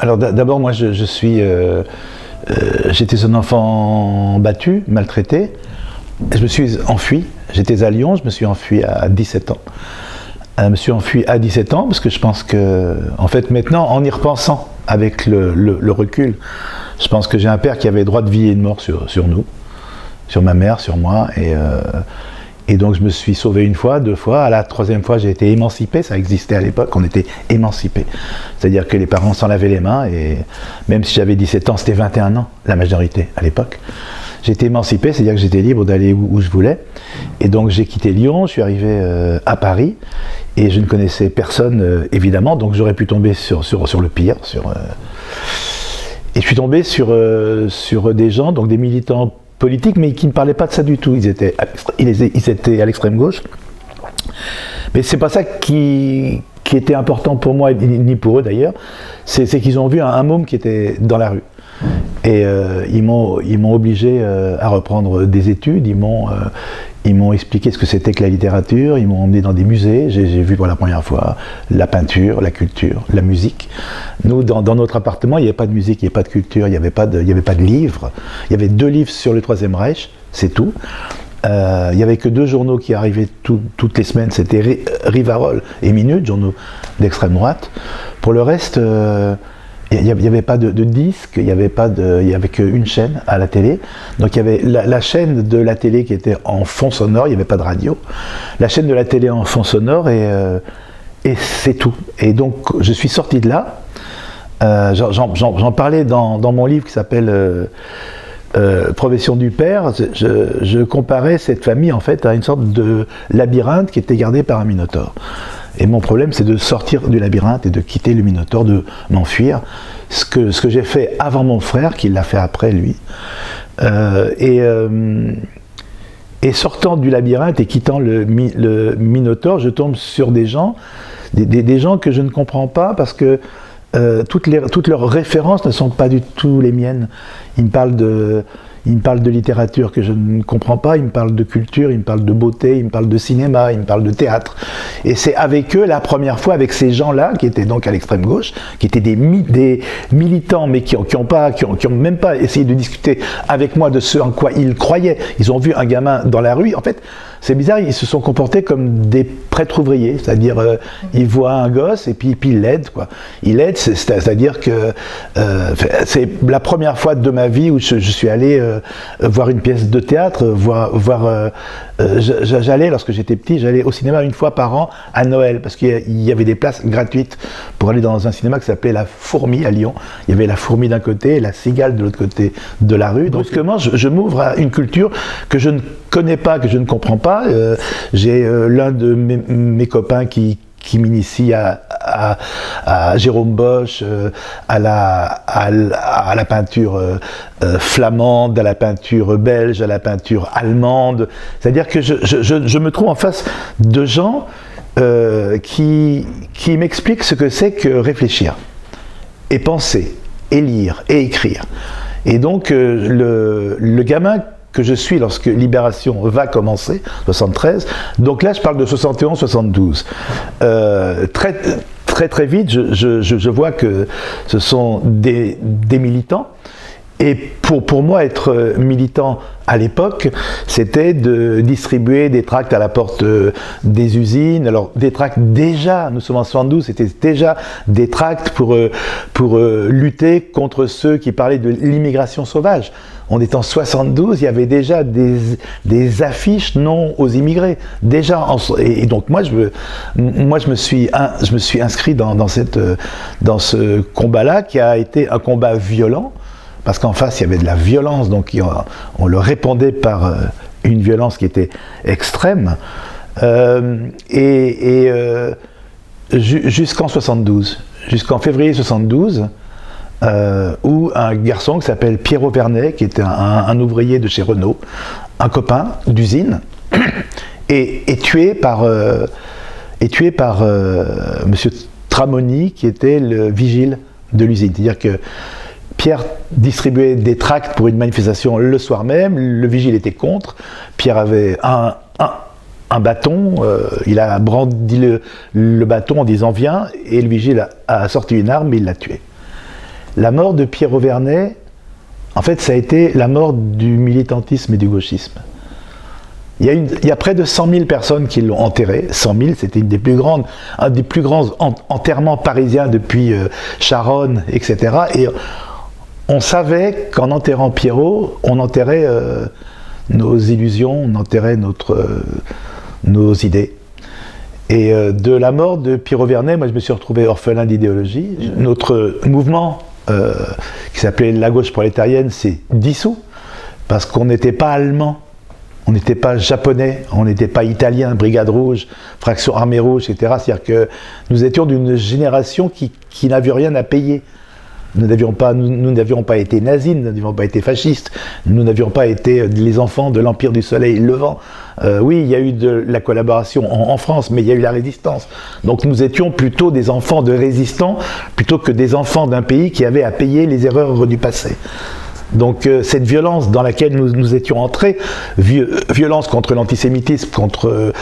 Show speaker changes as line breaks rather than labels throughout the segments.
Alors d'abord, moi, j'étais un enfant battu, maltraité. Je me suis enfui. J'étais à Lyon, je me suis enfui à 17 ans. Je me suis enfui à 17 ans parce que je pense que, en fait, maintenant, en y repensant avec le recul, je pense que j'ai un père qui avait droit de vie et de mort sur nous, sur ma mère, sur moi. Et donc je me suis sauvé une fois, deux fois. À la troisième fois, j'ai été émancipé. Ça existait à l'époque, on était émancipé. C'est-à-dire que les parents s'en lavaient les mains. Et même si j'avais 17 ans, c'était 21 ans, la majorité à l'époque. J'étais émancipé, c'est-à-dire que j'étais libre d'aller où je voulais. Et donc j'ai quitté Lyon, je suis arrivé à Paris. Et je ne connaissais personne, évidemment. Donc j'aurais pu tomber sur le pire. Et je suis tombé sur des gens, donc des militants politiques, mais qui ne parlaient pas de ça du tout. Ils étaient à l'extrême gauche. Mais c'est pas ça qui était important pour moi, ni pour eux d'ailleurs. C'est qu'ils ont vu un môme qui était dans la rue. Et ils m'ont obligé à reprendre des études. Ils m'ont expliqué ce que c'était que la littérature. Ils m'ont emmené dans des musées. J'ai vu pour la première fois la peinture, la culture, la musique. Nous, dans notre appartement, il n'y avait pas de musique, il n'y avait pas de culture, il n'y avait pas de livres. Il y avait 2 livres sur le Troisième Reich, c'est tout. Il n'y avait que 2 journaux qui arrivaient toutes les semaines. C'était Rivarol et Minute, journaux d'extrême droite. Pour le reste, il n'y avait pas de disque, il n'y avait qu'une chaîne à la télé. Donc il y avait la chaîne de la télé qui était en fond sonore, il n'y avait pas de radio. La chaîne de la télé en fond sonore et c'est tout. Et donc je suis sorti de là. J'en parlais dans mon livre qui s'appelle Profession du père. Je comparais cette famille en fait à une sorte de labyrinthe qui était gardé par un minotaure. Et mon problème, c'est de sortir du labyrinthe et de quitter le Minotaure, de m'enfuir. Ce que j'ai fait avant mon frère, qui l'a fait après lui. Et sortant du labyrinthe et quittant le Minotaure, je tombe sur des gens, des gens que je ne comprends pas parce que toutes leurs références ne sont pas du tout les miennes. Ils me parlent de littérature que je ne comprends pas, ils me parlent de culture, ils me parlent de beauté, ils me parlent de cinéma, ils me parlent de théâtre. Et c'est avec eux, la première fois, avec ces gens-là, qui étaient donc à l'extrême gauche, qui étaient des militants, mais qui ont même pas essayé de discuter avec moi de ce en quoi ils croyaient. Ils ont vu un gamin dans la rue. En fait, c'est bizarre, ils se sont comportés comme des prêtres ouvriers, c'est-à-dire ils voient un gosse et puis ils l'aident, quoi. Ils l'aident, c'est-à-dire que c'est la première fois de ma vie où je suis allé voir une pièce de théâtre, j'allais, lorsque j'étais petit, j'allais au cinéma une fois par an à Noël, parce qu'il y avait des places gratuites pour aller dans un cinéma qui s'appelait La Fourmi à Lyon. Il y avait La Fourmi d'un côté et La Cigale de l'autre côté de la rue. Donc brusquement, je m'ouvre à une culture que je ne connais pas, que je ne comprends pas. J'ai l'un de mes copains qui m'initie à Jérôme Bosch, à la peinture flamande, à la peinture belge, à la peinture allemande. C'est-à-dire que je me trouve en face de gens qui m'expliquent ce que c'est que réfléchir, et penser, et lire, et écrire. Et donc le gamin que je suis lorsque Libération va commencer, 73. Donc là, je parle de 71-72. Très vite, je vois que ce sont des militants. Et pour moi, être militant à l'époque, c'était de distribuer des tracts à la porte des usines. Alors, des tracts déjà, nous sommes en 72, c'était déjà des tracts pour lutter contre ceux qui parlaient de l'immigration sauvage. On est en 72, il y avait déjà des affiches non aux immigrés. Déjà, et donc moi, je me suis inscrit dans ce combat-là, qui a été un combat violent, parce qu'en face, il y avait de la violence, donc on le répondait par une violence qui était extrême, jusqu'en 72, jusqu'en février 72, où un garçon qui s'appelle Pierrot Vernet, qui était un ouvrier de chez Renault, un copain d'usine, est tué par monsieur Tramoni, qui était le vigile de l'usine. C'est-à-dire que Pierre distribuait des tracts pour une manifestation le soir même, le vigile était contre, Pierre avait un bâton, il a brandi le bâton en disant « viens », et le vigile a sorti une arme et il l'a tué. la mort de Pierre Auvernais, en fait, ça a été la mort du militantisme et du gauchisme. Il y a près de 100 000 personnes qui l'ont enterré. 100 000, c'était un des plus grands enterrements parisiens depuis Charonne, etc. Et on savait qu'en enterrant Pierrot, on enterrait nos illusions, on enterrait nos idées. Et de la mort de Pierre Auvernais, moi je me suis retrouvé orphelin d'idéologie. Notre mouvement, qui s'appelait la gauche prolétarienne, s'est dissous, parce qu'on n'était pas allemand. On n'était pas japonais, on n'était pas italien, Brigade Rouge, Fraction Armée Rouge, etc. C'est-à-dire que nous étions d'une génération qui n'avait rien à payer. Nous n'avions pas été nazis, nous n'avions pas été fascistes, nous n'avions pas été les enfants de l'Empire du Soleil Levant. Oui, il y a eu de la collaboration en France, mais il y a eu la résistance. Donc nous étions plutôt des enfants de résistants, plutôt que des enfants d'un pays qui avait à payer les erreurs du passé. Donc cette violence dans laquelle nous étions entrés, violence contre l'antisémitisme, contre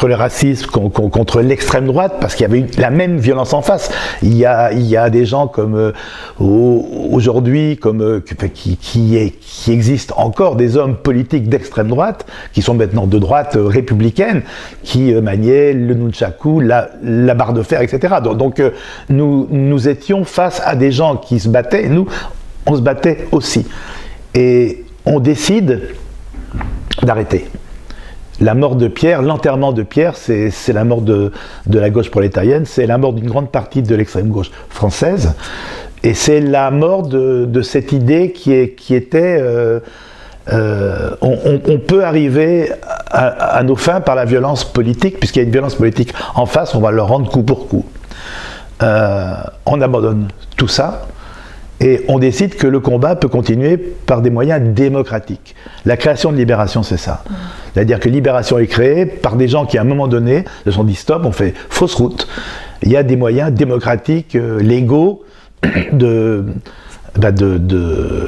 le racisme, contre l'extrême droite, parce qu'il y avait la même violence en face. Il y a des gens comme aujourd'hui, qui existent encore, des hommes politiques d'extrême droite, qui sont maintenant de droite républicaine, qui maniaient le nunchaku, la barre de fer, etc. Donc nous étions face à des gens qui se battaient, et nous, on se battait aussi. Et on décide d'arrêter. La mort de Pierre, l'enterrement de Pierre, c'est la mort de la gauche prolétarienne, c'est la mort d'une grande partie de l'extrême gauche française, et c'est la mort de cette idée qui était... on peut arriver à nos fins par la violence politique, puisqu'il y a une violence politique en face, on va leur rendre coup pour coup. On abandonne tout ça, et on décide que le combat peut continuer par des moyens démocratiques. La création de Libération, c'est ça. C'est-à-dire que Libération est créée par des gens qui, à un moment donné, se sont dit stop, on fait fausse route. Il y a des moyens démocratiques, légaux,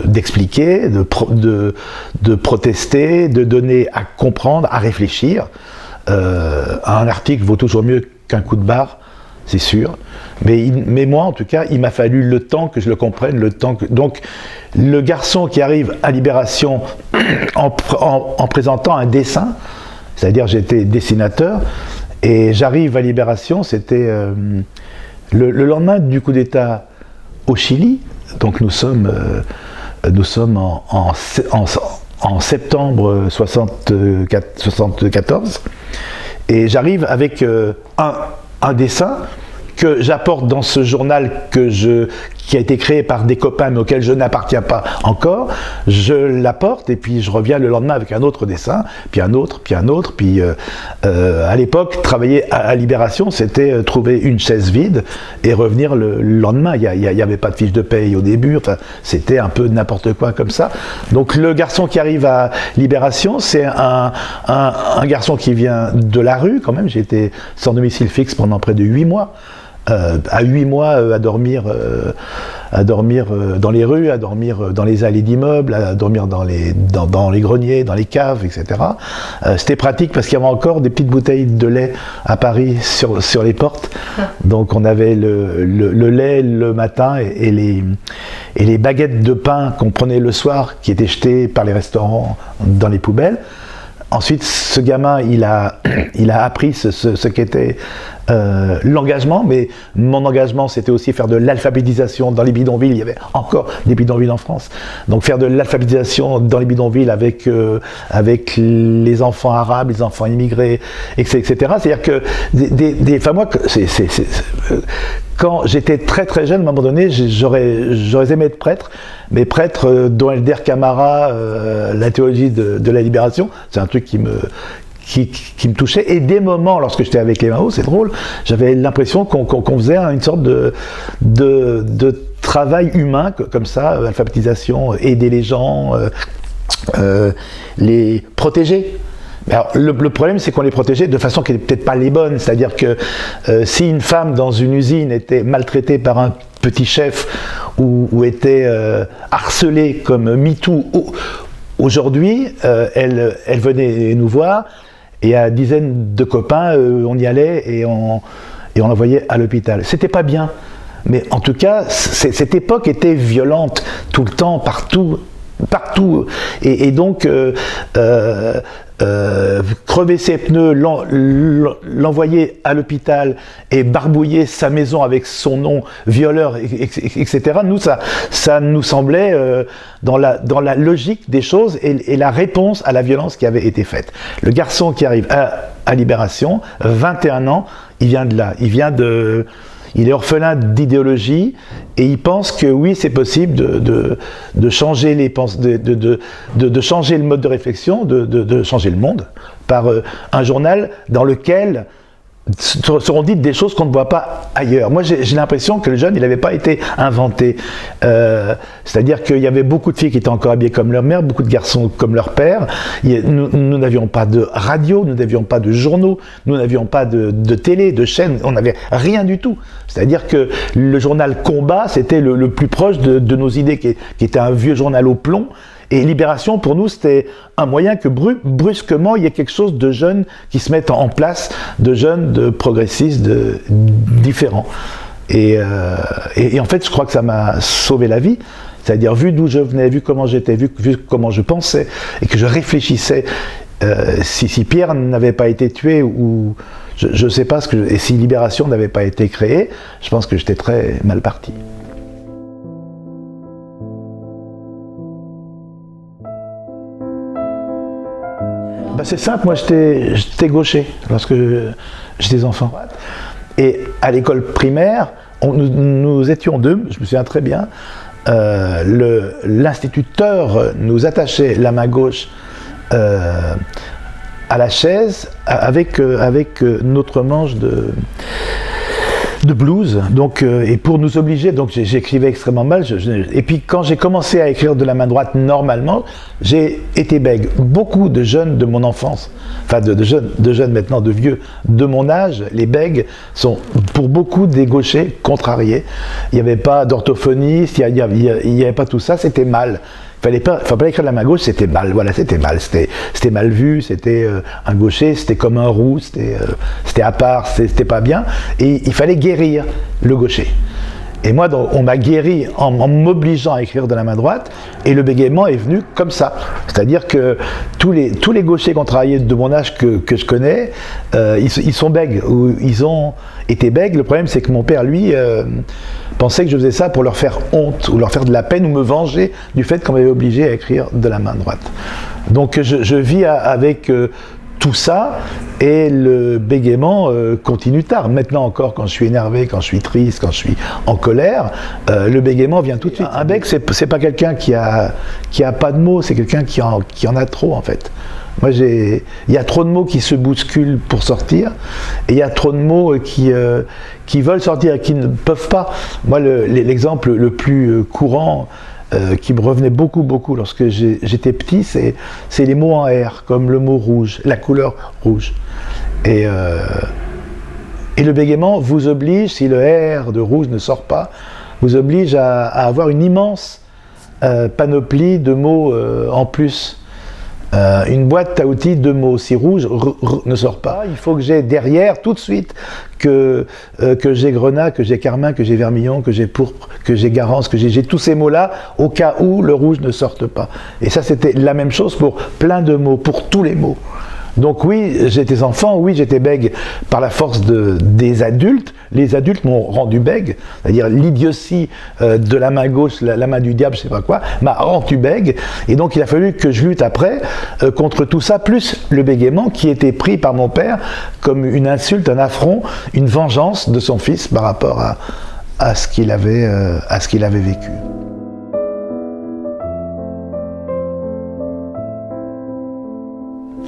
d'expliquer, de protester, de donner à comprendre, à réfléchir. Un article vaut toujours mieux qu'un coup de barre, c'est sûr. Mais moi, en tout cas, il m'a fallu le temps que je le comprenne, donc, le garçon qui arrive à Libération en présentant un dessin, c'est-à-dire j'étais dessinateur, et j'arrive à Libération, c'était le lendemain du coup d'État au Chili, donc nous sommes en septembre 74, et j'arrive avec un dessin que j'apporte dans ce journal qui a été créé par des copains mais auquel je n'appartiens pas encore, je l'apporte et puis je reviens le lendemain avec un autre dessin, puis un autre, puis à l'époque, travailler à Libération, c'était trouver une chaise vide et revenir le lendemain. Il n'y avait pas de fiche de paye au début, enfin, c'était un peu n'importe quoi comme ça. Donc le garçon qui arrive à Libération, c'est un garçon qui vient de la rue quand même. J'ai été sans domicile fixe pendant près de 8 mois. À 8 mois à dormir dans les rues, à dormir dans les allées d'immeubles, à dormir dans les greniers, dans les caves, etc. C'était pratique parce qu'il y avait encore des petites bouteilles de lait à Paris sur les portes. Donc on avait le lait le matin et les baguettes de pain qu'on prenait le soir qui étaient jetées par les restaurants dans les poubelles. Ensuite, ce gamin, il a appris ce qu'était l'engagement, mais mon engagement, c'était aussi faire de l'alphabétisation dans les bidonvilles. Il y avait encore des bidonvilles en France. Donc faire de l'alphabétisation dans les bidonvilles avec les enfants arabes, les enfants immigrés, etc. C'est-à-dire que enfin moi, quand j'étais très très jeune, à un moment donné, j'aurais aimé être prêtre, mais prêtre dont Elder Camara, la théologie de la libération, c'est un truc qui me touchait. Et des moments, lorsque j'étais avec les Mao, c'est drôle, j'avais l'impression qu'on faisait une sorte de travail humain, comme ça, alphabétisation, aider les gens, les protéger. Alors, le problème, c'est qu'on les protégeait de façon qui n'était peut-être pas les bonnes. C'est-à-dire que si une femme dans une usine était maltraitée par un petit chef ou était harcelée comme MeToo, aujourd'hui, elle venait nous voir et à dizaines de copains, on y allait et on l'envoyait à l'hôpital. C'était pas bien. Mais en tout cas, cette époque était violente tout le temps, partout. Et donc, crever ses pneus, l'envoyer à l'hôpital et barbouiller sa maison avec son nom, violeur, etc. Nous, ça nous semblait dans la logique des choses et la réponse à la violence qui avait été faite. Le garçon qui arrive à Libération, 21 ans, il vient de là, il est orphelin d'idéologie et il pense que oui, c'est possible de changer de changer le mode de réflexion, de changer le monde par un journal dans lequel seront dites des choses qu'on ne voit pas ailleurs. Moi, j'ai l'impression que le jeune, il n'avait pas été inventé. C'est-à-dire qu'il y avait beaucoup de filles qui étaient encore habillées comme leur mère, beaucoup de garçons comme leur père. Nous n'avions pas de radio, nous n'avions pas de journaux, nous n'avions pas de télé, de chaîne, on n'avait rien du tout. C'est-à-dire que le journal Combat, c'était le plus proche de nos idées, qui était un vieux journal au plomb. Et Libération, pour nous, c'était un moyen que brusquement, il y ait quelque chose de jeunes qui se mettent en place, de jeunes, de progressistes, de différents. Et en fait, je crois que ça m'a sauvé la vie. C'est-à-dire, vu d'où je venais, vu comment j'étais, vu comment je pensais, et que je réfléchissais, si Pierre n'avait pas été tué, ou je ne sais pas, et si Libération n'avait pas été créée, je pense que j'étais très mal parti. C'est simple, moi j'étais gaucher lorsque j'étais enfant. Et à l'école primaire, nous étions deux, je me souviens très bien, l'instituteur nous attachait la main gauche à la chaise avec notre manche de blouse, donc, et pour nous obliger, donc j'écrivais extrêmement mal, et puis quand j'ai commencé à écrire de la main droite normalement, j'ai été bègue. Beaucoup de jeunes de mon enfance, enfin de jeunes maintenant, de vieux de mon âge, les bègues sont pour beaucoup des gauchers contrariés. Il n'y avait pas d'orthophoniste, il n'y avait pas tout ça, c'était mal. Il ne fallait pas écrire de la main gauche, c'était mal, voilà, c'était mal, c'était mal vu, c'était un gaucher, c'était comme un roux, c'était à part, c'était pas bien, et il fallait guérir le gaucher. Et moi, donc, on m'a guéri en m'obligeant à écrire de la main droite, et le bégaiement est venu comme ça. C'est-à-dire que tous les gauchers contrariés de mon âge que je connais, ils sont bègues, ou ils ont été bègues. Le problème, c'est que mon père, lui, pensait que je faisais ça pour leur faire honte, ou leur faire de la peine, ou me venger du fait qu'on m'avait obligé à écrire de la main droite. Donc je vis avec tout ça, et le bégaiement continue tard. Maintenant encore, quand je suis énervé, quand je suis triste, quand je suis en colère, le bégaiement vient tout de suite. Un bègue, c'est pas quelqu'un qui a pas de mots, c'est quelqu'un qui en a trop, en fait. Moi, il y a trop de mots qui se bousculent pour sortir, et il y a trop de mots qui veulent sortir et qui ne peuvent pas. Moi, l'exemple le plus courant qui me revenait beaucoup lorsque j'étais petit, c'est les mots en R, comme le mot rouge, la couleur rouge. Et le bégaiement vous oblige, si le R de rouge ne sort pas, vous oblige à avoir une immense panoplie de mots en plus. Une boîte à outils de mots, si rouge ne sort pas, il faut que j'ai derrière tout de suite que j'ai grenat, que j'ai carmin, que j'ai vermillon, que j'ai pourpre, que j'ai garance, que j'ai tous ces mots-là au cas où le rouge ne sorte pas. Et ça, c'était la même chose pour plein de mots, pour tous les mots. Donc oui, j'étais enfant, oui, j'étais bègue par la force des adultes. Les adultes m'ont rendu bègue, c'est-à-dire l'idiotie de la main gauche, la main du diable, je sais pas quoi, m'a rendu bègue. Et donc il a fallu que je lutte après contre tout ça, plus le bégaiement qui était pris par mon père comme une insulte, un affront, une vengeance de son fils par rapport à ce qu'il avait vécu.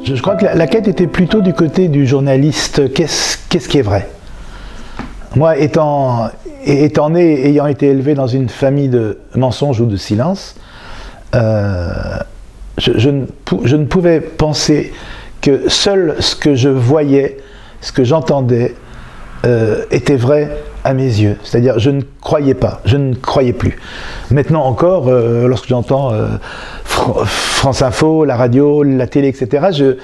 Je crois que la quête était plutôt du côté du journaliste. Qu'est-ce qui est vrai? Moi, étant né, ayant été élevé dans une famille de mensonges ou de silence, je ne pouvais penser que seul ce que je voyais, ce que j'entendais, était vrai à mes yeux. C'est-à-dire, je ne croyais pas, je ne croyais plus. Maintenant encore, lorsque j'entends France Info, la radio, la télé, etc.,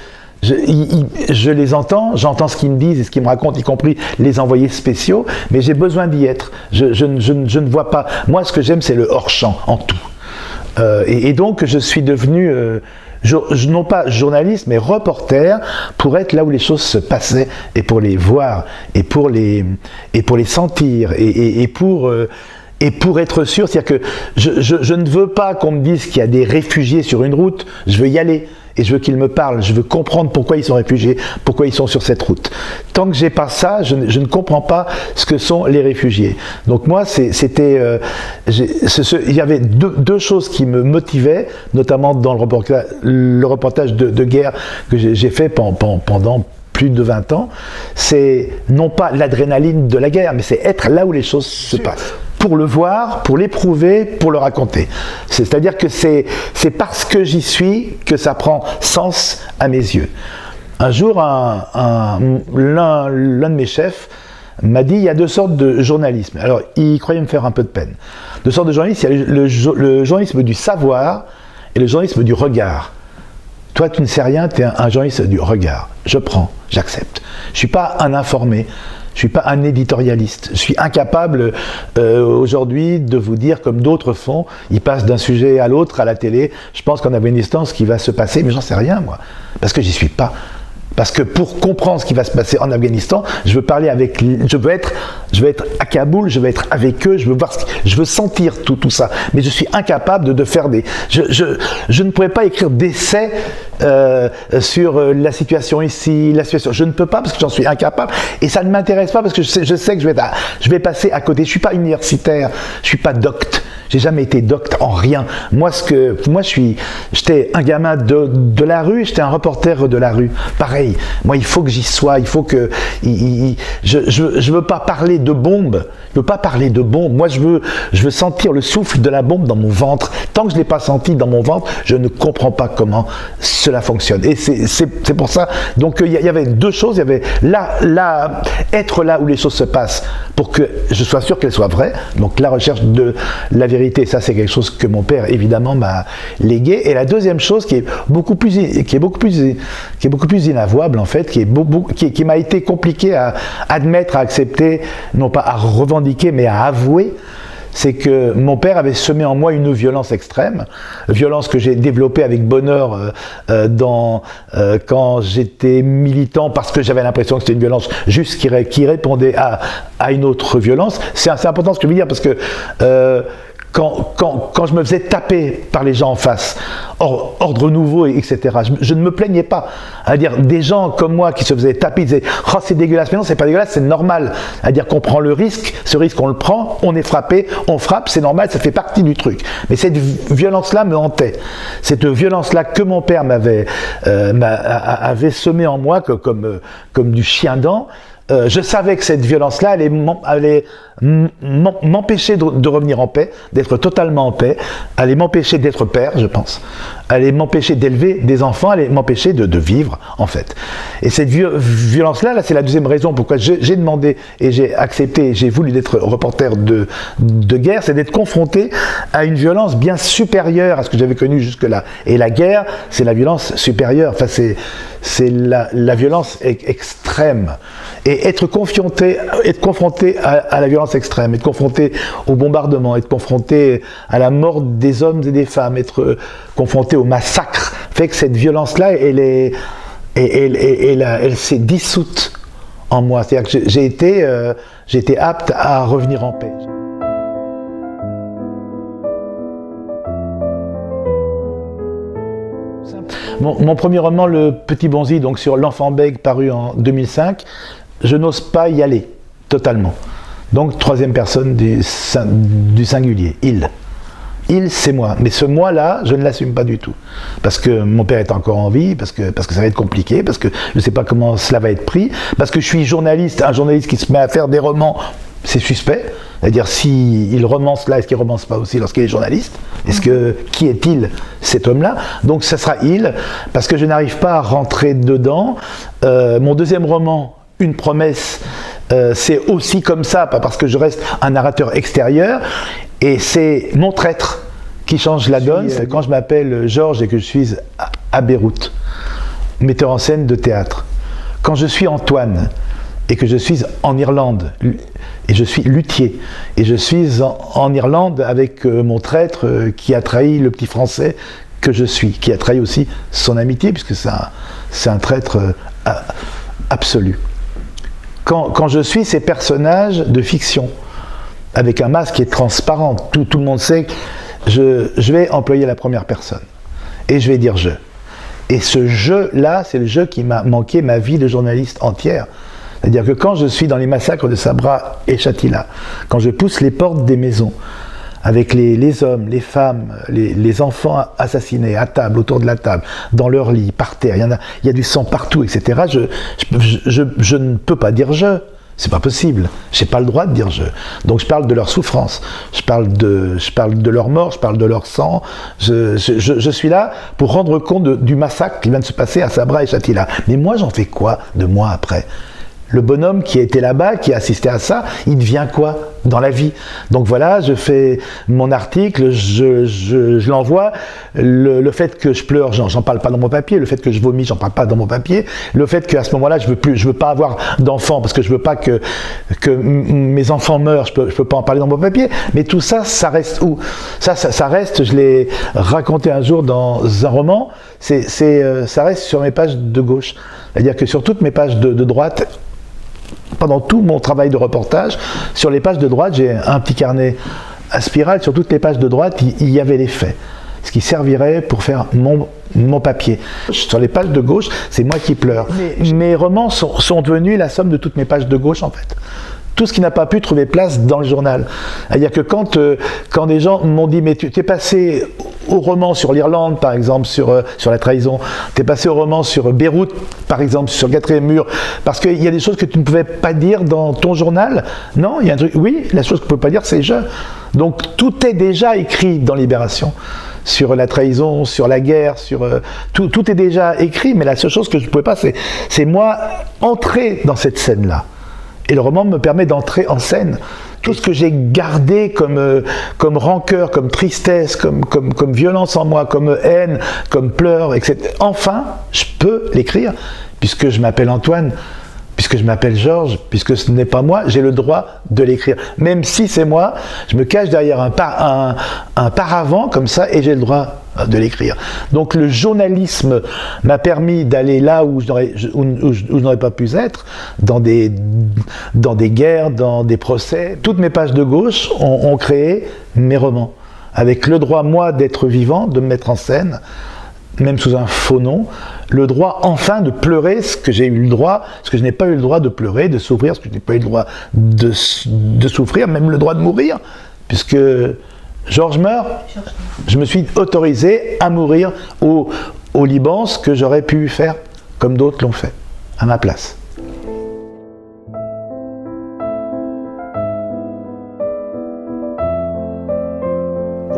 Je les entends, j'entends ce qu'ils me disent et ce qu'ils me racontent, y compris les envoyés spéciaux, mais j'ai besoin d'y être. Je ne vois pas. Moi, ce que j'aime, c'est le hors-champ, en tout. Et donc, je suis devenu, non pas journaliste, mais reporter, pour être là où les choses se passaient, et pour les voir, et pour les sentir, et pour être sûr. C'est-à-dire que je ne veux pas qu'on me dise qu'il y a des réfugiés sur une route, je veux y aller. Et je veux qu'ils me parlent, je veux comprendre pourquoi ils sont réfugiés, pourquoi ils sont sur cette route. Tant que j'ai pas ça, je ne comprends pas ce que sont les réfugiés. Donc moi, il y avait deux choses qui me motivaient, notamment dans le reportage de guerre que j'ai fait pendant plus de 20 ans. C'est non pas l'adrénaline de la guerre, mais c'est être là où les choses se passent. Pour le voir, pour l'éprouver, pour le raconter. C'est-à-dire que c'est parce que j'y suis que ça prend sens à mes yeux. Un jour, l'un de mes chefs m'a dit, il y a deux sortes de journalisme. Alors, il croyait me faire un peu de peine. Deux sortes de journalisme, il y a le journalisme du savoir et le journalisme du regard. Toi, tu ne sais rien, tu es un journaliste du regard. Je prends, j'accepte. Je ne suis pas un informé. Je ne suis pas un éditorialiste. Je suis incapable aujourd'hui de vous dire, comme d'autres font, ils passent d'un sujet à l'autre à la télé. Je pense qu'en Afghanistan, ce qui va se passer, mais j'en sais rien, moi, parce que j'y suis pas. Parce que pour comprendre ce qui va se passer en Afghanistan, je veux parler avec, je veux être à Kaboul, je veux être avec eux, je veux sentir tout ça. Mais je suis incapable de faire je ne pourrais pas écrire d'essais sur la situation ici, la situation. Je ne peux pas parce que j'en suis incapable et ça ne m'intéresse pas parce que je sais que je vais passer à côté. Je suis pas universitaire, je suis pas docte. J'ai jamais été docte en rien. J'étais un gamin de la rue, j'étais un reporter de la rue. Pareil. Moi, il faut que j'y sois. Il faut que. Je veux pas parler de bombe. Je veux pas parler de bombe. Moi, je veux sentir le souffle de la bombe dans mon ventre. Tant que je l'ai pas senti dans mon ventre, je ne comprends pas comment cela fonctionne. Et c'est pour ça. Donc, il y avait deux choses. Il y avait être là où les choses se passent pour que je sois sûr qu'elles soient vraies. Donc, la recherche de la vérité, ça c'est quelque chose que mon père évidemment m'a légué. Et la deuxième chose qui est beaucoup plus inavouable en fait, qui m'a été compliqué à admettre, à accepter, non pas à revendiquer, mais à avouer, c'est que mon père avait semé en moi une violence extrême, violence que j'ai développée avec bonheur quand j'étais militant, parce que j'avais l'impression que c'était une violence juste qui répondait à une autre violence. C'est important ce que je veux dire, parce que quand je me faisais taper par les gens en face, ordre nouveau, etc., je ne me plaignais pas. C'est-à-dire, des gens comme moi qui se faisaient taper, ils disaient « Oh, c'est dégueulasse », mais non, c'est pas dégueulasse, c'est normal. C'est-à-dire qu'on prend le risque, ce risque on le prend, on est frappé, on frappe, c'est normal, ça fait partie du truc. Mais cette violence-là me hantait. Cette violence-là que mon père avait semée en moi comme du chien-dent. Je savais que cette violence-là allait m'empêcher de revenir en paix, d'être totalement en paix, allait m'empêcher d'être père, je pense, allait m'empêcher d'élever des enfants, allait m'empêcher de vivre, en fait. Et cette violence-là, c'est la deuxième raison pourquoi j'ai demandé et j'ai accepté, j'ai voulu être reporter de guerre, c'est d'être confronté à une violence bien supérieure à ce que j'avais connu jusque-là. Et la guerre, c'est la violence supérieure, enfin c'est la violence extrême. Et être confronté à la violence extrême, être confronté au bombardement, être confronté à la mort des hommes et des femmes, être confronté au massacre, fait que cette violence-là, elle s'est dissoute en moi. C'est-à-dire que j'ai été apte à revenir en paix. Mon premier roman, Le Petit Bonzi, donc sur l'enfant bègue, paru en 2005, je n'ose pas y aller, totalement. Donc, troisième personne du singulier, il. Il, c'est moi. Mais ce moi-là, je ne l'assume pas du tout. Parce que mon père est encore en vie, parce que ça va être compliqué, parce que je ne sais pas comment cela va être pris, parce que je suis journaliste, un journaliste qui se met à faire des romans, c'est suspect. C'est-à-dire, s'il romance là, est-ce qu'il ne romance pas aussi lorsqu'il est journaliste ? Qui est-il, cet homme-là ? Donc, ça sera il, parce que je n'arrive pas à rentrer dedans. Mon deuxième roman, Une promesse, c'est aussi comme ça, pas parce que je reste un narrateur extérieur, et c'est mon traître qui change la donne. C'est quand je m'appelle Georges et que je suis à Beyrouth. metteur en scène de théâtre. Quand je suis Antoine et que je suis en Irlande et je suis luthier et je suis en Irlande avec mon traître qui a trahi le petit Français que je suis, qui a trahi aussi son amitié puisque c'est un traître absolu. Quand je suis ces personnages de fiction avec un masque qui est transparent, tout le monde sait que je vais employer la première personne et je vais dire je. Et ce jeu-là, c'est le jeu qui m'a manqué ma vie de journaliste entière. C'est-à-dire que quand je suis dans les massacres de Sabra et Shatila, quand je pousse les portes des maisons, avec les hommes, les femmes, les enfants assassinés à table, autour de la table, dans leur lit, par terre, il y a du sang partout, etc. Je ne peux pas dire je. C'est pas possible. J'ai pas le droit de dire je. Donc je parle de leur souffrance, je parle de leur mort, je parle de leur sang. Je suis là pour rendre compte du massacre qui vient de se passer à Sabra et Shatila. Mais moi, j'en fais quoi de moi après ? Le bonhomme qui a été là-bas, qui a assisté à ça, il devient quoi dans la vie? Donc voilà, je fais mon article, je l'envoie. Le fait que je pleure, j'en parle pas dans mon papier. Le fait que je vomis, j'en parle pas dans mon papier. Le fait qu'à ce moment-là, je veux pas avoir d'enfants parce que je veux pas que mes enfants meurent. Je peux pas en parler dans mon papier. Mais tout ça, ça reste où? Ça reste. Je l'ai raconté un jour dans un roman. Ça reste sur mes pages de gauche. C'est-à-dire que sur toutes mes pages de droite, pendant tout mon travail de reportage, sur les pages de droite, j'ai un petit carnet à spirale. Sur toutes les pages de droite, il y avait les faits. Ce qui servirait pour faire mon papier. Sur les pages de gauche, c'est moi qui pleure. Mes romans sont devenus la somme de toutes mes pages de gauche, en fait. Tout ce qui n'a pas pu trouver place dans le journal. C'est-à-dire que quand des gens m'ont dit « mais tu t'es passé au roman sur l'Irlande, par exemple, sur la trahison, t'es passé au roman sur Beyrouth, par exemple, sur Quatrième Mur, parce qu'il y a des choses que tu ne pouvais pas dire dans ton journal ?» Non, il y a un truc, oui, la chose que je ne peux pas dire, c'est « je ». Donc tout est déjà écrit dans Libération. Sur la trahison, sur la guerre, tout est déjà écrit, mais la seule chose que je ne pouvais pas, c'est moi entrer dans cette scène-là. Et le roman me permet d'entrer en scène. Tout ce que j'ai gardé comme rancœur, comme tristesse, comme violence en moi, comme haine, comme pleurs, etc. Enfin, je peux l'écrire, puisque je m'appelle Antoine, puisque je m'appelle Georges, puisque ce n'est pas moi, j'ai le droit de l'écrire. Même si c'est moi, je me cache derrière un paravent comme ça, et j'ai le droit de l'écrire. Donc le journalisme m'a permis d'aller là où je n'aurais pas pu être, dans des guerres, dans des procès. Toutes mes pages de gauche ont créé mes romans, avec le droit, moi, d'être vivant, de me mettre en scène, même sous un faux nom, le droit enfin de pleurer ce que j'ai eu le droit, ce que je n'ai pas eu le droit de pleurer, de souffrir ce que je n'ai pas eu le droit de souffrir, même le droit de mourir, puisque Georges meurt, je me suis autorisé à mourir au Liban, ce que j'aurais pu faire comme d'autres l'ont fait, à ma place.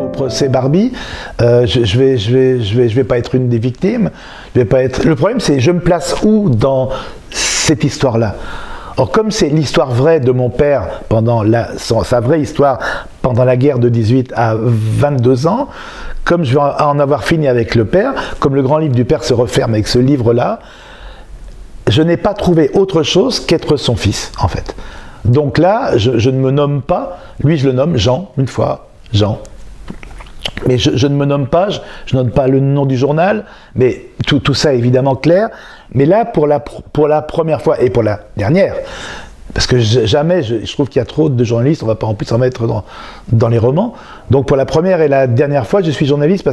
Au procès Barbie, je vais pas être une des victimes. Je vais pas être. Le problème, c'est je me place où dans cette histoire-là. Or, comme c'est l'histoire vraie de mon père pendant sa vraie histoire pendant la guerre de 18 à 22 ans, comme je vais en avoir fini avec le père, comme le grand livre du père se referme avec ce livre-là, je n'ai pas trouvé autre chose qu'être son fils, en fait. Donc là, je ne me nomme pas, lui je le nomme Jean, une fois, Jean. Mais je ne me nomme pas, je nomme pas le nom du journal, mais tout ça est évidemment clair. Mais là, pour la première fois, et pour la dernière, parce que jamais, je trouve qu'il y a trop de journalistes, on ne va pas en plus en mettre dans les romans. Donc pour la première et la dernière fois, je suis journaliste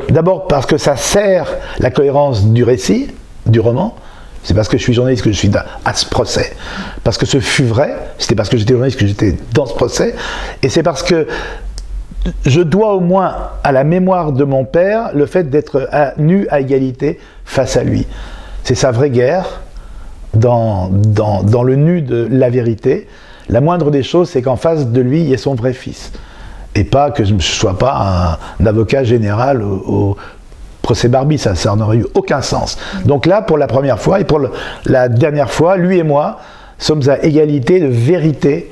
d'abord parce que ça sert la cohérence du récit, du roman. C'est parce que je suis journaliste que je suis à ce procès. Parce que ce fut vrai, c'était parce que j'étais journaliste que j'étais dans ce procès. Et c'est parce que je dois au moins à la mémoire de mon père le fait d'être nu à égalité face à lui. C'est sa vraie guerre dans le nu de la vérité. La moindre des choses, c'est qu'en face de lui, il y ait son vrai fils. Et pas que je ne sois pas un avocat général au procès Barbie, ça n'aurait eu aucun sens. Donc là, pour la première fois et pour la dernière fois, lui et moi sommes à égalité de vérité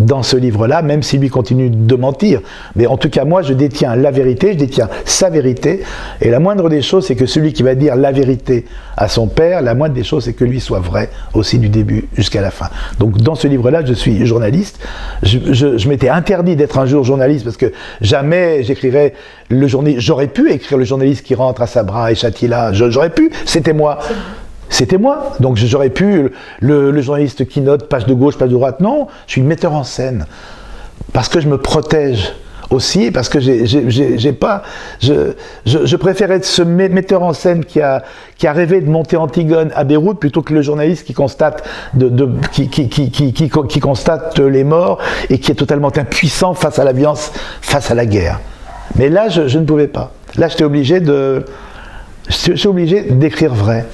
dans ce livre-là, même si lui continue de mentir. Mais en tout cas, moi, je détiens la vérité, je détiens sa vérité, et la moindre des choses, c'est que celui qui va dire la vérité à son père, la moindre des choses, c'est que lui soit vrai aussi du début jusqu'à la fin. Donc dans ce livre-là, je suis journaliste. Je m'étais interdit d'être un jour journaliste parce que jamais j'écrirais le journaliste. J'aurais pu écrire le journaliste qui rentre à Sabra et Shatila, j'aurais pu, c'était moi. C'était moi. Donc j'aurais pu, le journaliste qui note, page de gauche, page de droite. Non, je suis metteur en scène. Parce que je me protège aussi, parce que je préfère être ce metteur en scène qui a rêvé de monter Antigone à Beyrouth plutôt que le journaliste qui constate, qui constate les morts et qui est totalement impuissant face à la violence, face à la guerre. Mais là, je ne pouvais pas. Là, j'étais obligé d'écrire vrai.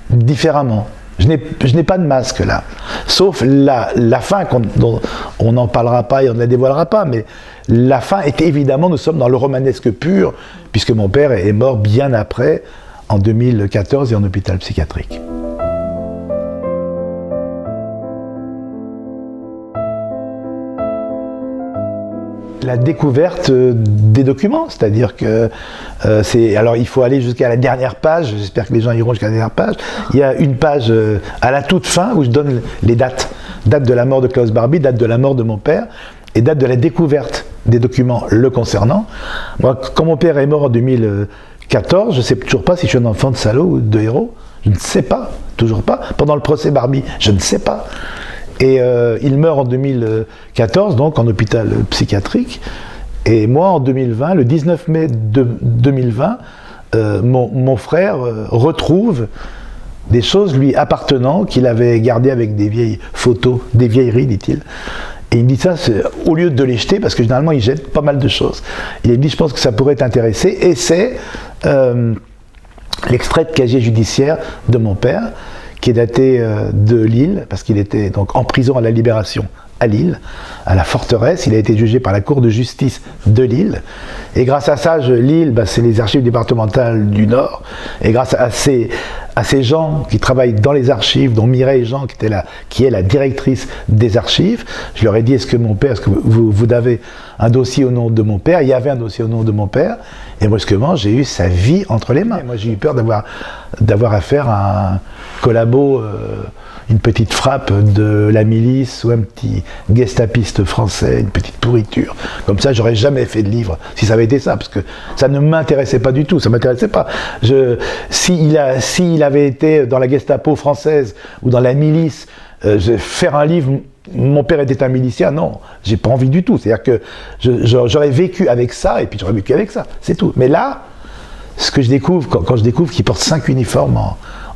Différemment. Je n'ai pas de masque là. Sauf la fin, dont on n'en parlera pas et on ne la dévoilera pas, mais la fin est évidemment, nous sommes dans le romanesque pur, puisque mon père est mort bien après, en 2014 et en hôpital psychiatrique. La découverte des documents, c'est-à-dire que alors il faut aller jusqu'à la dernière page, j'espère que les gens iront jusqu'à la dernière page. Il y a une page à la toute fin où je donne les dates. Date de la mort de Klaus Barbie, date de la mort de mon père et date de la découverte des documents le concernant. Moi, quand mon père est mort en 2014, je ne sais toujours pas si je suis un enfant de salaud ou de héros. Je ne sais pas, toujours pas. Pendant le procès Barbie, je ne sais pas. Et il meurt en 2014, donc en hôpital psychiatrique. Et moi, en 2020, le 19 mai 2020, mon frère retrouve des choses lui appartenant qu'il avait gardées avec des vieilles photos, des vieilleries, dit-il. Et il me dit ça, au lieu de les jeter, parce que généralement il jette pas mal de choses. Il me dit, je pense que ça pourrait t'intéresser. Et c'est l'extrait de casier judiciaire de mon père, qui est daté de Lille, parce qu'il était donc en prison à la Libération à Lille, à la forteresse. Il a été jugé par la Cour de justice de Lille. Et grâce à ça, Lille, c'est les archives départementales du Nord. Et grâce à ces gens qui travaillent dans les archives, dont Mireille Jean, qui est la directrice des archives, je leur ai dit, est-ce que vous avez un dossier au nom de mon père? Il y avait un dossier au nom de mon père. Et brusquement, j'ai eu sa vie entre les mains. Et moi, j'ai eu peur d'avoir affaire à un collabo, une petite frappe de la milice ou un petit gestapiste français, une petite pourriture. Comme ça, j'aurais jamais fait de livre si ça avait été ça, parce que ça ne m'intéressait pas du tout, ça m'intéressait pas. S'il avait été dans la Gestapo française ou dans la milice, faire un livre, mon père était un milicien, non, j'ai pas envie du tout. C'est-à-dire que j'aurais vécu avec ça, et puis j'aurais vécu avec ça, c'est tout. Mais là, ce que je découvre, quand je découvre qu'il porte 5 uniformes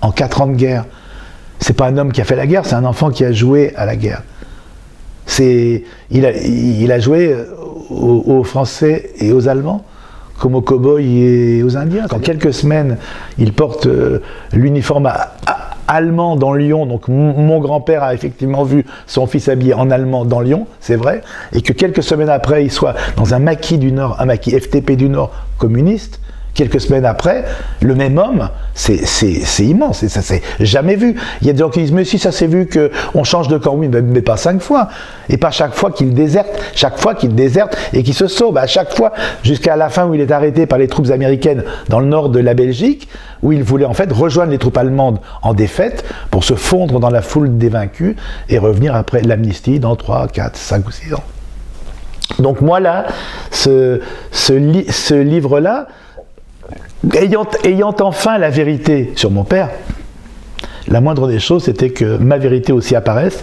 en 4 ans de guerre, c'est pas un homme qui a fait la guerre, c'est un enfant qui a joué à la guerre. Il a joué aux Français et aux Allemands, comme aux cow-boys et aux Indiens. En quelques semaines, il porte l'uniforme allemand dans Lyon, donc mon grand-père a effectivement vu son fils habillé en allemand dans Lyon, c'est vrai, et que quelques semaines après, il soit dans un maquis du Nord, un maquis FTP du Nord communiste. Quelques semaines après, le même homme, c'est immense, ça s'est jamais vu. Il y a des gens qui disent, mais si ça s'est vu qu'on change de camp, oui, mais pas 5 fois. Et pas chaque fois qu'il déserte, et qu'il se sauve, à chaque fois, jusqu'à la fin où il est arrêté par les troupes américaines dans le nord de la Belgique, où il voulait en fait rejoindre les troupes allemandes en défaite pour se fondre dans la foule des vaincus et revenir après l'amnistie dans 3, 4, 5 ou 6 ans. Donc moi là, ce livre-là, ayant enfin la vérité sur mon père, la moindre des choses, c'était que ma vérité aussi apparaisse.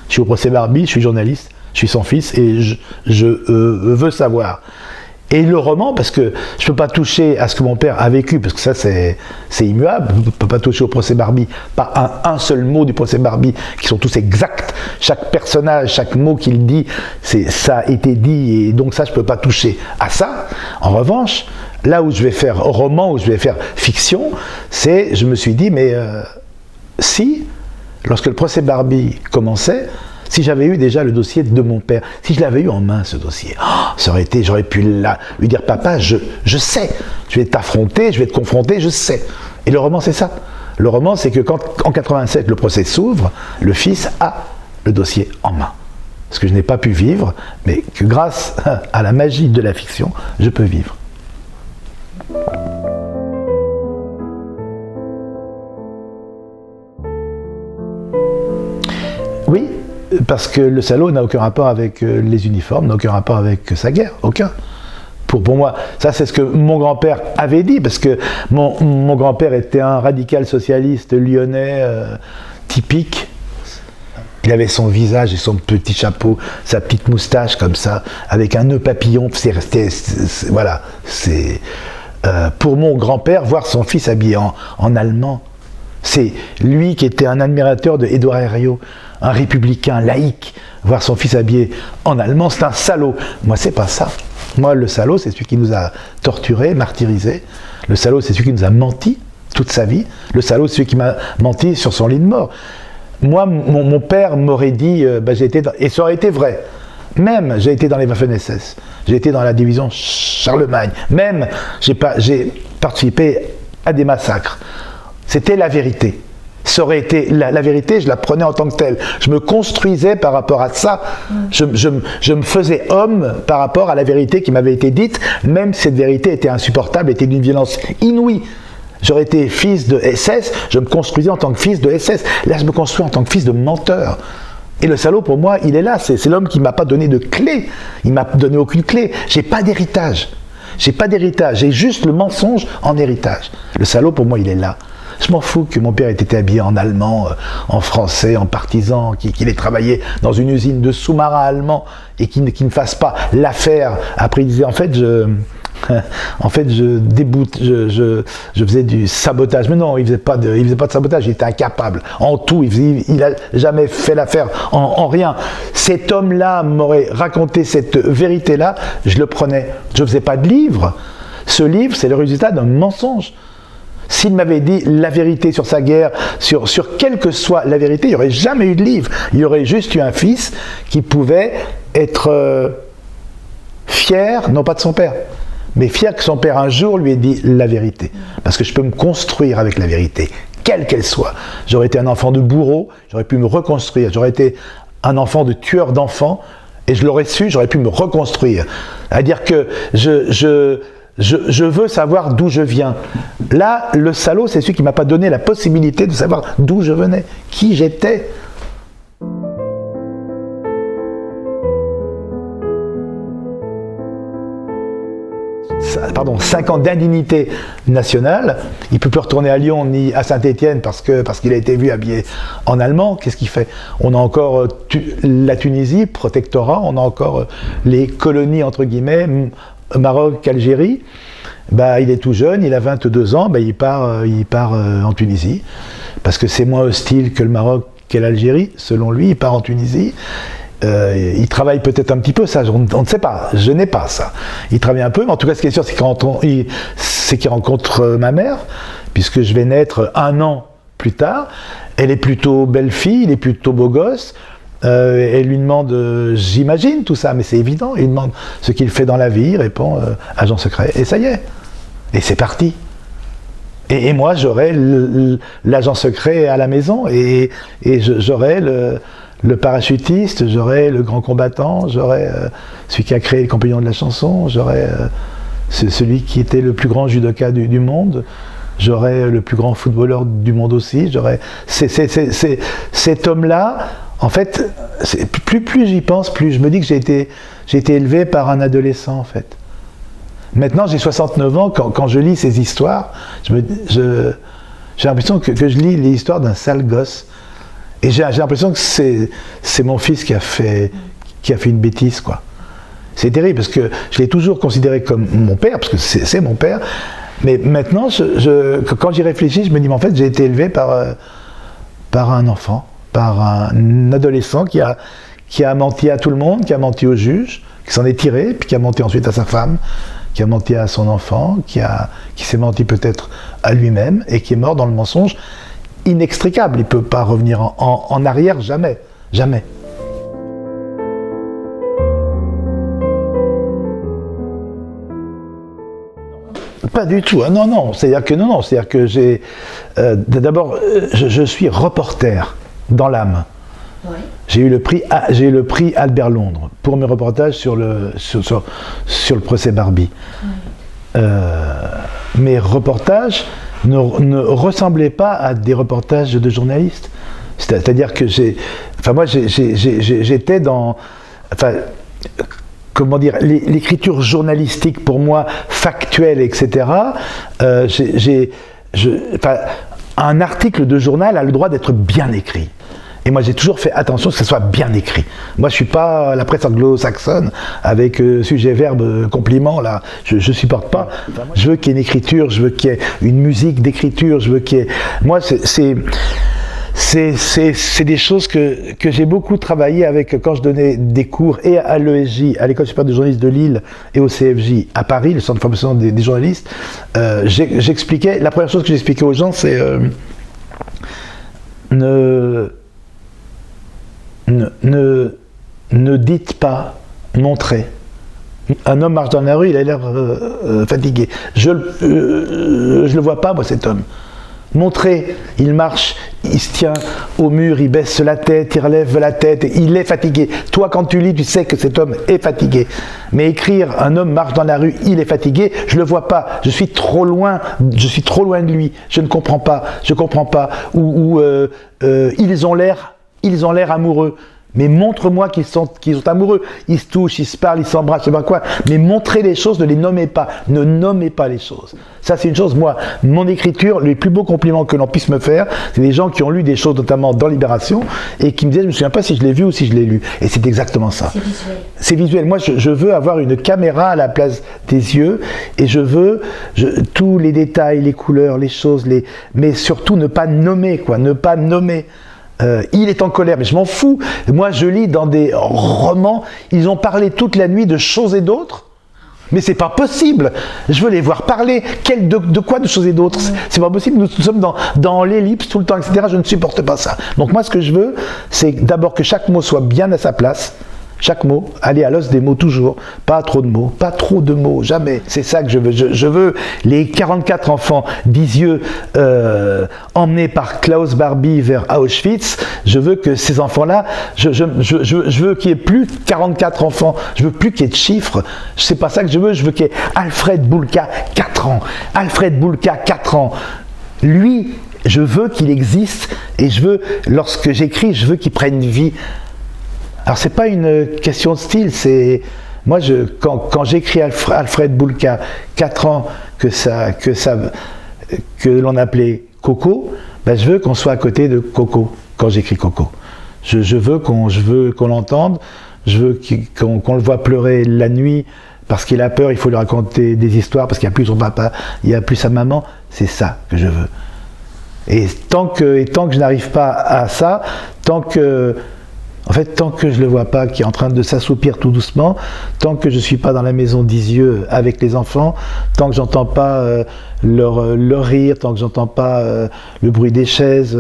Je suis au procès Barbie, je suis journaliste, je suis son fils et je veux savoir. Et le roman, parce que je ne peux pas toucher à ce que mon père a vécu, parce que ça c'est immuable, je ne peux pas toucher au procès Barbie, pas un seul mot du procès Barbie, qui sont tous exacts. Chaque personnage, chaque mot qu'il dit, ça a été dit, et donc ça je ne peux pas toucher à ça. En revanche, là où je vais faire roman, où je vais faire fiction, je me suis dit, mais lorsque le procès Barbie commençait, si j'avais eu déjà le dossier de mon père, si je l'avais eu en main ce dossier, j'aurais pu lui dire, papa, je sais, je vais t'affronter, je vais te confronter, je sais. Et le roman, c'est ça. Le roman, c'est que quand, en 87, le procès s'ouvre, le fils a le dossier en main. ce que je n'ai pas pu vivre, mais que grâce à la magie de la fiction, je peux vivre. Oui, parce que le salaud n'a aucun rapport avec les uniformes, n'a aucun rapport avec sa guerre, aucun. Pour moi, ça c'est ce que mon grand-père avait dit, parce que mon grand-père était un radical socialiste lyonnais typique. Il avait son visage et son petit chapeau, sa petite moustache comme ça, avec un nœud papillon. Voilà, c'est pour mon grand-père, voir son fils habillé en allemand, c'est lui qui était un admirateur de Édouard Herriot, un républicain laïque, voir son fils habillé en allemand, c'est un salaud. Moi, c'est pas ça. Moi, le salaud, c'est celui qui nous a torturés, martyrisés. Le salaud, c'est celui qui nous a menti toute sa vie. Le salaud, c'est celui qui m'a menti sur son lit de mort. Moi, mon père m'aurait dit, et ça aurait été vrai. Même, j'ai été dans les Waffen-SS, j'ai été dans la division Charlemagne, même, j'ai participé à des massacres. C'était la vérité. Ça aurait été la vérité, je la prenais en tant que telle. Je me construisais par rapport à ça. Je me faisais homme par rapport à la vérité qui m'avait été dite, même si cette vérité était insupportable, était d'une violence inouïe. J'aurais été fils de SS, je me construisais en tant que fils de SS. Là, je me construis en tant que fils de menteur. Et le salaud, pour moi, il est là. C'est l'homme qui ne m'a pas donné de clé. Il ne m'a donné aucune clé. J'ai pas d'héritage. J'ai pas d'héritage. J'ai juste le mensonge en héritage. Le salaud, pour moi, il est là. Je m'en fous que mon père ait été habillé en allemand, en français, en partisan, qu'il ait travaillé dans une usine de sous-marins allemands et qu'il ne fasse pas l'affaire. Après, il disait, en fait, je faisais du sabotage. Mais non, il faisait pas de sabotage, il était incapable. En tout, il n'a jamais fait l'affaire en rien. Cet homme-là m'aurait raconté cette vérité-là, je le prenais. Je ne faisais pas de livre. Ce livre, c'est le résultat d'un mensonge. S'il m'avait dit la vérité sur sa guerre, sur quelle que soit la vérité, il n'y aurait jamais eu de livre. Il y aurait juste eu un fils qui pouvait être fier, non pas de son père, mais fier que son père un jour lui ait dit la vérité. Parce que je peux me construire avec la vérité, quelle qu'elle soit. J'aurais été un enfant de bourreau, j'aurais pu me reconstruire. J'aurais été un enfant de tueur d'enfants, et je l'aurais su, j'aurais pu me reconstruire. C'est-à-dire que je veux savoir d'où je viens. Là, le salaud, c'est celui qui ne m'a pas donné la possibilité de savoir d'où je venais, qui j'étais. Pardon, 5 ans d'indignité nationale. Il ne peut plus retourner à Lyon ni à Saint-Étienne parce qu'il a été vu habillé en allemand. Qu'est-ce qu'il fait? On a encore la Tunisie, protectorat, on a encore les colonies, entre guillemets, Maroc, Algérie. Il est tout jeune, il a 22 ans, il part en Tunisie, parce que c'est moins hostile que le Maroc qu'est l'Algérie, selon lui, il part en Tunisie. Il travaille peut-être un petit peu, ça, on ne sait pas, je n'ai pas ça. Il travaille un peu, mais en tout cas, ce qui est sûr, c'est qu'il rencontre ma mère, puisque je vais naître 1 an plus tard. Elle est plutôt belle fille, il est plutôt beau gosse. Elle lui demande, j'imagine tout ça, mais c'est évident, il demande ce qu'il fait dans la vie, il répond agent secret, et ça y est, et c'est parti. Et moi, j'aurai l'agent secret à la maison, et j'aurai le parachutiste, j'aurai le grand combattant, j'aurai celui qui a créé le compagnon de la chanson, j'aurai celui qui était le plus grand judoka du monde, j'aurai le plus grand footballeur du monde aussi, j'aurai cet homme-là. En fait, plus j'y pense, plus je me dis que j'ai été élevé par un adolescent, en fait. Maintenant, j'ai 69 ans, quand je lis ces histoires, j'ai l'impression que je lis les histoires d'un sale gosse. Et j'ai l'impression que c'est mon fils qui a fait une bêtise, quoi. C'est terrible, parce que je l'ai toujours considéré comme mon père, parce que c'est mon père. Mais maintenant, quand j'y réfléchis, je me dis, mais en fait, j'ai été élevé par un enfant, par un adolescent qui a menti à tout le monde, qui a menti au juge, qui s'en est tiré, puis qui a menti ensuite à sa femme, qui a menti à son enfant, qui s'est menti peut-être à lui-même, et qui est mort dans le mensonge inextricable. Il ne peut pas revenir en arrière, jamais. Jamais. Pas du tout. Non. C'est-à-dire que j'ai... d'abord, je suis reporter dans l'âme. Oui. J'ai eu le prix Albert Londres pour mes reportages sur le procès Barbie. Mes reportages ne ressemblaient pas à des reportages de journalistes. C'est-à-dire que j'étais dans, comment dire, l'écriture journalistique pour moi, factuelle, etc. Un article de journal a le droit d'être bien écrit. Et moi, j'ai toujours fait attention que ce soit bien écrit. Moi, je ne suis pas la presse anglo-saxonne avec sujet, verbe, complément, là. Je ne supporte pas. Je veux qu'il y ait une écriture, je veux qu'il y ait une musique d'écriture, je veux qu'il y ait... Moi, c'est des choses que j'ai beaucoup travaillé avec quand je donnais des cours et à l'ESJ, à l'École supérieure de journalisme de Lille, et au CFJ à Paris, le centre de formation des journalistes. J'expliquais, la première chose que j'expliquais aux gens, c'est ne dites pas, montrez. Un homme marche dans la rue, il a l'air fatigué. Je le vois pas, moi, cet homme. Montrez, il marche, il se tient au mur, il baisse la tête, il relève la tête, il est fatigué. Toi, quand tu lis, tu sais que cet homme est fatigué. Mais écrire, un homme marche dans la rue, il est fatigué, je le vois pas, je suis trop loin de lui, je ne comprends pas, ou ils ont l'air amoureux. Mais montre-moi qu'ils sont amoureux. Ils se touchent, ils se parlent, ils s'embrassent, je sais pas quoi. Mais montrez les choses, ne les nommez pas. Ne nommez pas les choses. Ça, c'est une chose, moi, mon écriture, les plus beaux compliments que l'on puisse me faire, c'est des gens qui ont lu des choses, notamment dans Libération, et qui me disaient, je ne me souviens pas si je l'ai vu ou si je l'ai lu. Et c'est exactement ça. C'est visuel. C'est visuel. Moi, je veux avoir une caméra à la place des yeux, et je veux tous les détails, les couleurs, les choses, mais surtout ne pas nommer, quoi. Ne pas nommer. Il est en colère, mais je m'en fous. Moi, je lis dans des romans, ils ont parlé toute la nuit de choses et d'autres, mais c'est pas possible. Je veux les voir parler. De quoi de choses et d'autres? C'est pas possible. Nous sommes dans l'ellipse tout le temps, etc. Je ne supporte pas ça. Donc moi, ce que je veux, c'est d'abord que chaque mot soit bien à sa place. Chaque mot, aller à l'os des mots toujours, pas trop de mots, jamais. C'est ça que je veux. Je veux les 44 enfants d'Isieux emmenés par Klaus Barbie vers Auschwitz. Je veux que ces enfants-là, je veux qu'il n'y ait plus 44 enfants. Je veux plus qu'il y ait de chiffres. C'est pas ça que je veux. Je veux qu'il y ait Alfred Boulka, 4 ans. Alfred Boulka, 4 ans. Lui, je veux qu'il existe et je veux, lorsque j'écris, je veux qu'il prenne vie. Alors c'est pas une question de style, c'est moi quand j'écris Alfred Boulka, 4 ans que l'on appelait Coco, ben je veux qu'on soit à côté de Coco quand j'écris Coco. Je veux qu'on l'entende, je veux qu'on le voit pleurer la nuit parce qu'il a peur, il faut lui raconter des histoires parce qu'il n'y a plus son papa, il n'y a plus sa maman, c'est ça que je veux. Et tant que je n'arrive pas à ça, tant que je ne le vois pas, qui est en train de s'assoupir tout doucement, tant que je ne suis pas dans la maison d'Isieux avec les enfants, tant que je n'entends pas leur rire, tant que je n'entends pas le bruit des chaises,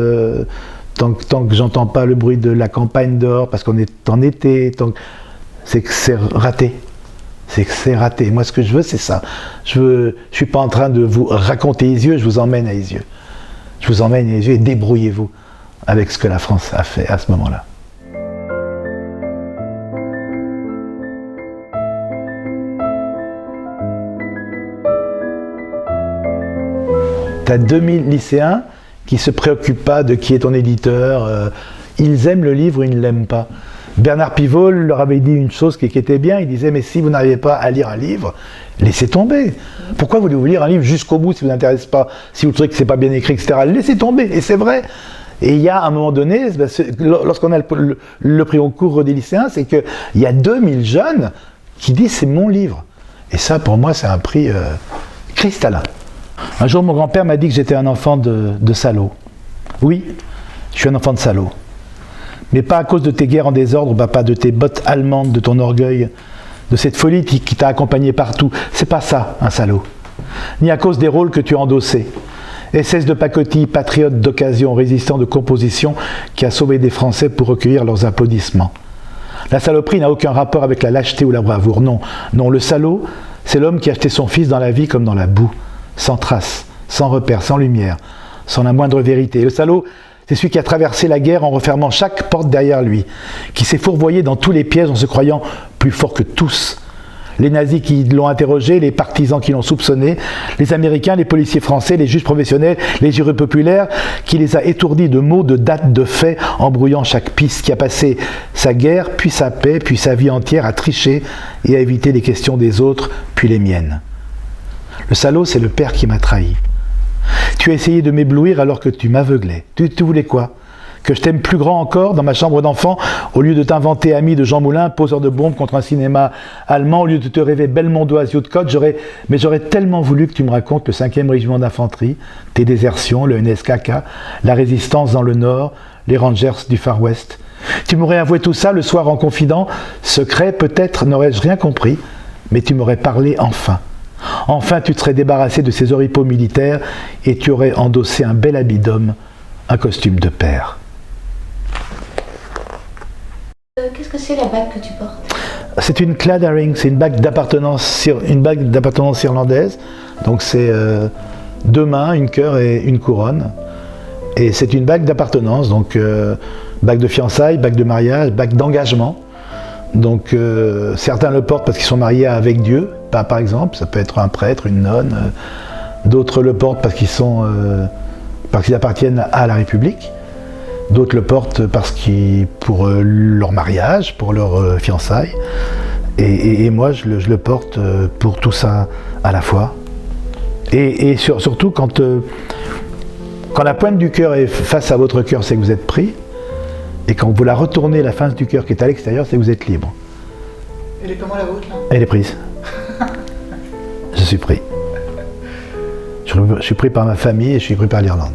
tant que je n'entends pas le bruit de la campagne dehors, parce qu'on est en été, c'est que c'est raté. C'est que c'est raté. Moi, ce que je veux, c'est ça. Je ne suis pas en train de vous raconter Isieux, je vous emmène à Isieux. Je vous emmène à Isieux et débrouillez-vous avec ce que la France a fait à ce moment-là. Tu as 2000 lycéens qui ne se préoccupent pas de qui est ton éditeur. Ils aiment le livre ou ils ne l'aiment pas. Bernard Pivot leur avait dit une chose qui était bien. Il disait, mais si vous n'arrivez pas à lire un livre, laissez tomber. Pourquoi voulez-vous lire un livre jusqu'au bout si vous n'intéresse pas, si vous trouvez que ce n'est pas bien écrit, etc. Laissez tomber. Et c'est vrai. Et il y a un moment donné, lorsqu'on a le prix Goncourt des lycéens, c'est qu'il y a 2000 jeunes qui disent, c'est mon livre. Et ça, pour moi, c'est un prix cristallin. Un jour, mon grand-père m'a dit que j'étais un enfant de salaud. Oui, je suis un enfant de salaud. Mais pas à cause de tes guerres en désordre, pas de tes bottes allemandes, de ton orgueil, de cette folie qui t'a accompagné partout. C'est pas ça, un salaud. Ni à cause des rôles que tu as endossés. SS de pacotille, patriote d'occasion, résistant de composition, qui a sauvé des Français pour recueillir leurs applaudissements. La saloperie n'a aucun rapport avec la lâcheté ou la bravoure. Non, le salaud, c'est l'homme qui a acheté son fils dans la vie comme dans la boue. Sans trace, sans repère, sans lumière, sans la moindre vérité. Le salaud, C'est celui qui a traversé la guerre en refermant chaque porte derrière lui, qui s'est fourvoyé dans tous les pièges en se croyant plus fort que tous. Les nazis qui l'ont interrogé, les partisans qui l'ont soupçonné, les Américains, les policiers français, les juges professionnels, les jurys populaires, qui les a étourdis de mots, de dates, de faits, embrouillant chaque piste, qui a passé sa guerre, puis sa paix, puis sa vie entière à tricher et à éviter les questions des autres, puis les miennes. Le salaud, c'est le père qui m'a trahi. Tu as essayé de m'éblouir alors que tu m'aveuglais. Tu voulais quoi? Que je t'aime plus grand encore dans ma chambre d'enfant, au lieu de t'inventer ami de Jean Moulin, poseur de bombes contre un cinéma allemand, au lieu de te rêver Belmondo à Ziot-Côte, j'aurais tellement voulu que tu me racontes le 5e régiment d'infanterie, tes désertions, le NSKK, la résistance dans le Nord, les Rangers du Far West. Tu m'aurais avoué tout ça le soir en confident, secret peut-être n'aurais-je rien compris, mais tu m'aurais parlé enfin. Enfin, tu te serais débarrassé de ces oripeaux militaires et tu aurais endossé un bel habit d'homme, un costume de père.
Qu'est-ce que c'est la bague que tu portes?
C'est une cladding ring, c'est une bague d'appartenance irlandaise. Donc c'est 2 mains, une cœur et une couronne. Et c'est une bague d'appartenance, donc bague de fiançailles, bague de mariage, bague d'engagement. Donc certains le portent parce qu'ils sont mariés avec Dieu, par exemple, ça peut être un prêtre, une nonne. D'autres le portent parce qu'ils appartiennent à la République. D'autres le portent pour leur mariage, pour leur fiançailles. Et moi, je le porte pour tout ça à la fois. Et surtout, quand la pointe du cœur est face à votre cœur, c'est que vous êtes pris. Et quand vous la retournez, la face du cœur qui est à l'extérieur, c'est que vous êtes libre.
Elle est comment la vôtre là?
Elle est prise. Je suis pris. Je suis pris par ma famille et je suis pris par l'Irlande.